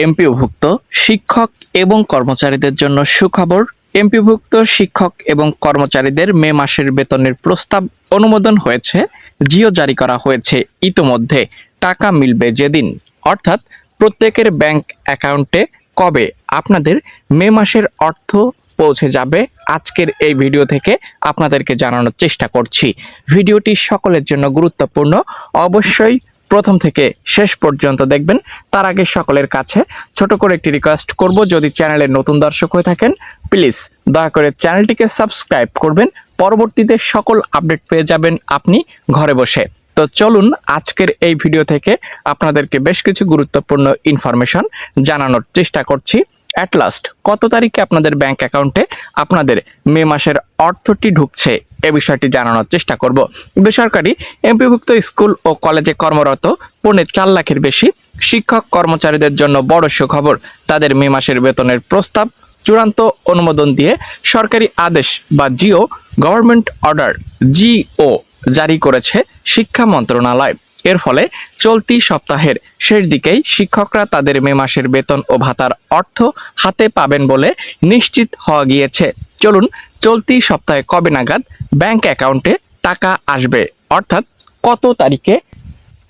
এমপিওভুক্ত শিক্ষক এবং কর্মচারীদের জন্য সুখবর। এমপিওভুক্ত শিক্ষক এবং কর্মচারীদের মে মাসের বেতনের প্রস্তাব অনুমোদন হয়েছে। জিও জারি করা হয়েছে ইতোমধ্যে। টাকা মিলবে যেদিন, অর্থাৎ প্রত্যেকের ব্যাংক অ্যাকাউন্টে কবে আপনাদের মে মাসের অর্থ পৌঁছে যাবে, আজকের এই ভিডিও থেকে আপনাদেরকে জানানোর চেষ্টা করছি। ভিডিওটি সকলের জন্য গুরুত্বপূর্ণ, অবশ্যই প্রথম থেকে শেষ পর্যন্ত দেখবেন। তার আগে সকলের কাছে ছোট করে একটি রিকোয়েস্ট করব, যদি চ্যানেলের নতুন দর্শক হয়ে থাকেন প্লিজ দয়া করে চ্যানেলটিকে সাবস্ক্রাইব করবেন। পরবর্তীতে সকল আপডেট পেয়ে যাবেন আপনি ঘরে বসে। তো চলুন আজকের এই ভিডিও থেকে আপনাদেরকে বেশ কিছু গুরুত্বপূর্ণ ইনফরমেশন জানানোর চেষ্টা করছি। অ্যাট লাস্ট কত তারিখে আপনাদের ব্যাংক অ্যাকাউন্টে আপনাদের মে মাসের অর্থটি ঢুকছে এ বিষয়টি জানানোর চেষ্টা করব। বেসরকারি এমপিভুক্ত স্কুল ও কলেজে কর্মরত 4.5 লাখের বেশি শিক্ষক কর্মচারীদের জন্য বড় সুখবর। তাদের মে মাসের বেতনের প্রস্তাব চূড়ান্ত অনুমোদন দিয়ে সরকারি আদেশ বা জিও, গভর্নমেন্ট অর্ডার জিও জারি করেছে শিক্ষা মন্ত্রণালয়। এর ফলে চলতি সপ্তাহের শেষ দিকেই শিক্ষকরা তাদের মে মাসের বেতন ও ভাতার অর্থ হাতে পাবেন বলে নিশ্চিত হওয়া গিয়েছে। চলুন চলতি সপ্তাহে কবে নাগাদ ব্যাংক অ্যাকাউন্টে টাকা আসবে, অর্থাৎ কত তারিখে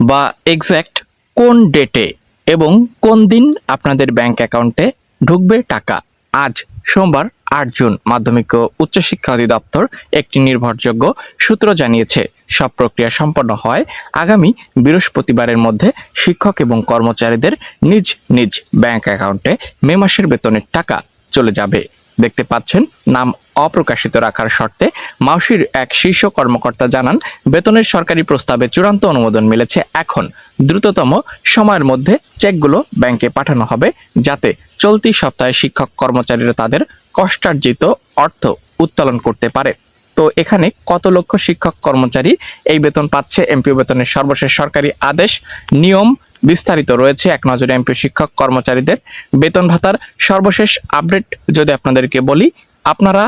বা এক্স্যাক্ট কোন ডেটে এবং কোন দিন আপনাদের ব্যাংক অ্যাকাউন্টে ঢুকবে টাকা। আজ সোমবার 8 জুন মাধ্যমিক ও উচ্চশিক্ষা অধিদপ্তর একটি নির্ভরযোগ্য সূত্র জানিয়েছে, সব প্রক্রিয়া সম্পন্ন হয় আগামী বৃহস্পতিবারের মধ্যে শিক্ষক এবং কর্মচারীদের নিজ নিজ ব্যাংক অ্যাকাউন্টে মে মাসের বেতনের টাকা চলে যাবে। দেখতে পাচ্ছেন, নাম অপ্রকাশিত রাখার শর্তে মাউশির এক শীর্ষ কর্মকর্তা জানান, বেতনের সরকারি প্রস্তাবে চূড়ান্ত অনুমোদন মিলেছে। এখন দ্রুততম সময়ের মধ্যে চেকগুলো ব্যাংকে পাঠানো হবে, যাতে চলতি সপ্তাহে শিক্ষক কর্মচারীরা তাদের কষ্টার্জিত অর্থ উত্তোলন করতে পারে। তো এখানে কত লক্ষ শিক্ষক কর্মচারী এই বেতন পাচ্ছে? এমপিও বেতনের সর্বশেষ সরকারি আদেশ নিয়ম বিস্তারিত রয়েছে এক নজরে। এমপিও শিক্ষক কর্মচারীদের বেতন ভাতার সর্বশেষ আপডেট যদি আপনাদেরকে বলি, আপনারা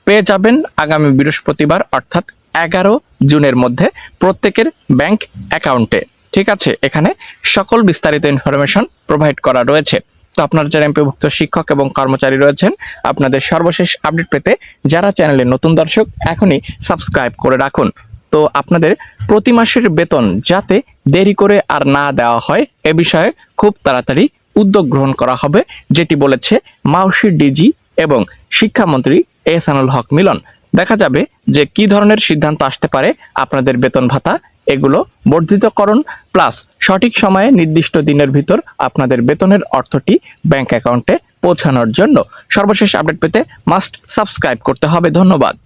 পেয়ে যাবেন আগামী বৃহস্পতিবার অর্থাৎ 11 জুনের মধ্যে প্রত্যেকের ব্যাংক অ্যাকাউন্টে। ঠিক আছে, এখানে সকল বিস্তারিত ইনফরমেশন প্রোভাইড করা রয়েছে। তো আপনারা যারা এমপিভুক্ত শিক্ষক এবং কর্মচারী রয়েছেন, আপনাদের সর্বশেষ আপডেট পেতে যারা চ্যানেলের নতুন দর্শক এখনই সাবস্ক্রাইব করে রাখুন। তো আপনাদের প্রতি মাসের বেতন যাতে দেরি করে আর না দেওয়া হয় এ বিষয়ে খুব তাড়াতাড়ি উদ্যোগ গ্রহণ করা হবে, যেটি বলেছে মাউশির ডিজি এবং শিক্ষামন্ত্রী এহসানুল হক মিলন। দেখা যাবে যে কি ধরনের সিদ্ধান্ত আসতে পারে আপনাদের বেতন ভাতা এগুলো বর্ধিতকরণ প্লাস সঠিক সময়ে নির্দিষ্ট দিনের ভিতর আপনাদের বেতনের অর্থটি ব্যাংক অ্যাকাউন্টে পৌঁছানোর জন্য। সর্বশেষ আপডেট পেতে মাস্ট সাবস্ক্রাইব করতে হবে। ধন্যবাদ।